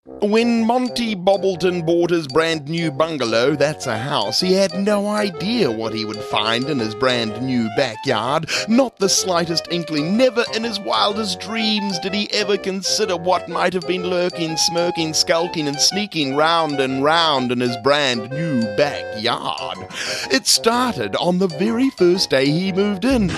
When Monty Bobbleton bought his brand new bungalow, that's a house, he had no idea what he would find in his brand new backyard. Not the slightest inkling. Never in his wildest dreams did he ever consider what might have been lurking, smirking, skulking and sneaking round and round in his brand new backyard. It started on the very first day he moved in,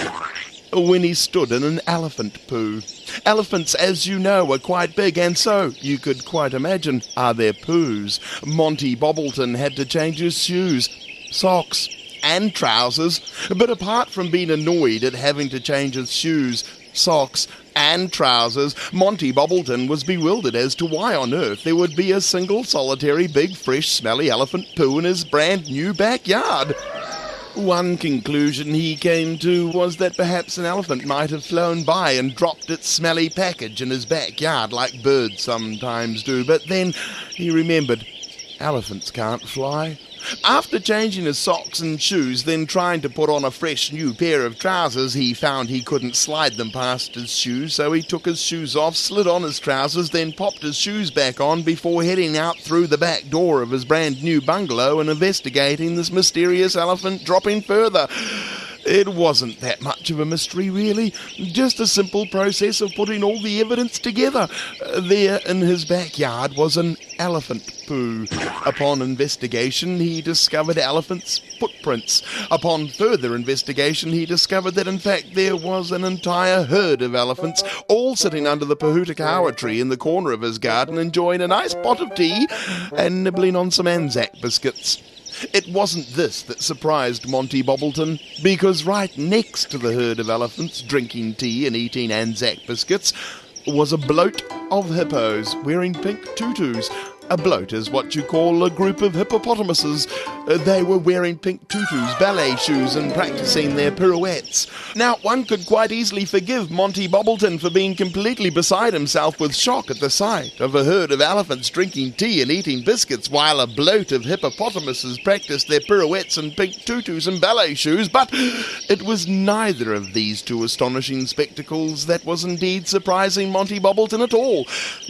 when he stood in an elephant poo. Elephants, as you know, are quite big, and so, you could quite imagine, are their poos. Monty Bobbleton had to change his shoes, socks, and trousers, but apart from being annoyed at having to change his shoes, socks, and trousers, Monty Bobbleton was bewildered as to why on earth there would be a single solitary big fresh smelly elephant poo in his brand new backyard. One conclusion he came to was that perhaps an elephant might have flown by and dropped its smelly package in his backyard like birds sometimes do, but then he remembered elephants can't fly. After changing his socks and shoes, then trying to put on a fresh new pair of trousers, he found he couldn't slide them past his shoes, so he took his shoes off, slid on his trousers, then popped his shoes back on before heading out through the back door of his brand new bungalow and investigating this mysterious elephant dropping further. It wasn't that much of a mystery, really. Just a simple process of putting all the evidence together. There in his backyard was an elephant poo. Upon investigation, he discovered elephants' footprints. Upon further investigation, he discovered that in fact there was an entire herd of elephants, all sitting under the Pahutakawa tree in the corner of his garden, enjoying a nice pot of tea and nibbling on some Anzac biscuits. It wasn't this that surprised Monty Bobbleton, because right next to the herd of elephants drinking tea and eating Anzac biscuits was a bloat of hippos wearing pink tutus. A bloat is what you call a group of hippopotamuses. They were wearing pink tutus, ballet shoes, and practicing their pirouettes. Now, one could quite easily forgive Monty Bobbleton for being completely beside himself with shock at the sight of a herd of elephants drinking tea and eating biscuits while a bloat of hippopotamuses practiced their pirouettes in pink tutus and ballet shoes, but it was neither of these two astonishing spectacles that was indeed surprising Monty Bobbleton at all.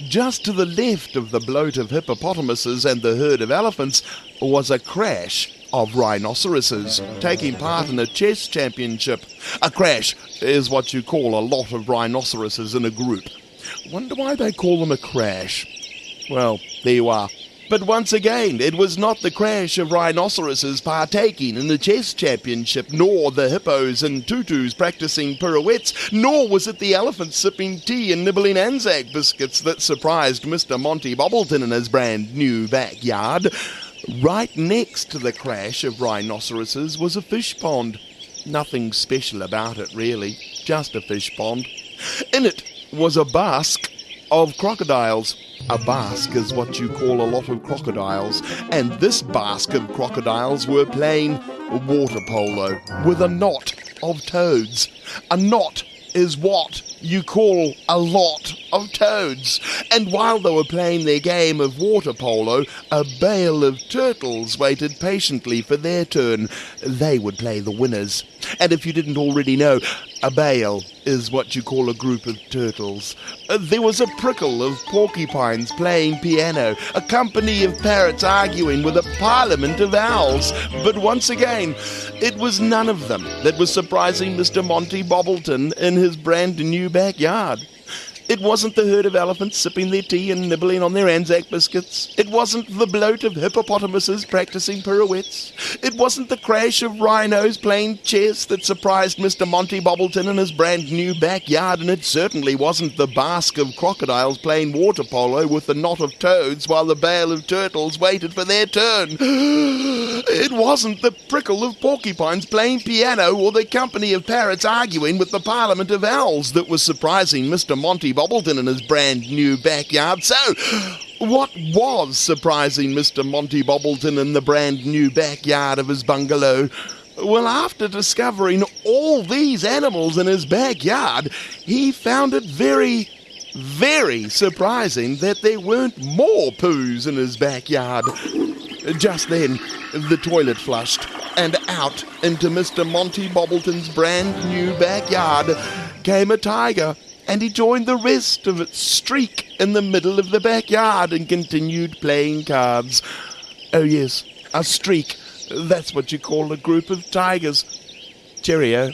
Just to the left of the bloat of hippopotamuses and the herd of elephants was a crash of rhinoceroses taking part in a chess championship. A crash is what you call a lot of rhinoceroses in a group. Wonder why they call them a crash. Well, there you are. But once again, it was not the crash of rhinoceroses partaking in the chess championship, nor the hippos and tutus practicing pirouettes, nor was it the elephants sipping tea and nibbling Anzac biscuits that surprised Mr. Monty Bobbleton in his brand new backyard. Right next to the crash of rhinoceroses was a fish pond. Nothing special about it, really, just a fish pond. In it was a bask of crocodiles. A bask is what you call a lot of crocodiles, and this bask of crocodiles were playing water polo with a knot of toads. A knot is what you call a lot of toads. And while they were playing their game of water polo, a bale of turtles waited patiently for their turn. They would play the winners. And if you didn't already know, a bale is what you call a group of turtles. There was a prickle of porcupines playing piano, a company of parrots arguing with a parliament of owls. But once again, it was none of them that was surprising Mr. Monty Bobbleton in his brand new backyard. It wasn't the herd of elephants sipping their tea and nibbling on their Anzac biscuits. It wasn't the bloat of hippopotamuses practicing pirouettes. It wasn't the crash of rhinos playing chess that surprised Mr. Monty Bobbleton in his brand new backyard, and it certainly wasn't the bask of crocodiles playing water polo with the knot of toads while the bale of turtles waited for their turn. It wasn't the prickle of porcupines playing piano or the company of parrots arguing with the parliament of owls that was surprising Mr. Monty Bobbleton in his brand new backyard. So, what was surprising Mr. Monty Bobbleton in the brand new backyard of his bungalow? Well, after discovering all these animals in his backyard, he found it very, very surprising that there weren't more poos in his backyard. Just then, the toilet flushed, and out into Mr. Monty Bobbleton's brand new backyard came a tiger and he joined the rest of its streak in the middle of the backyard and continued playing cards. Oh yes, a streak. That's what you call a group of tigers. Cheerio.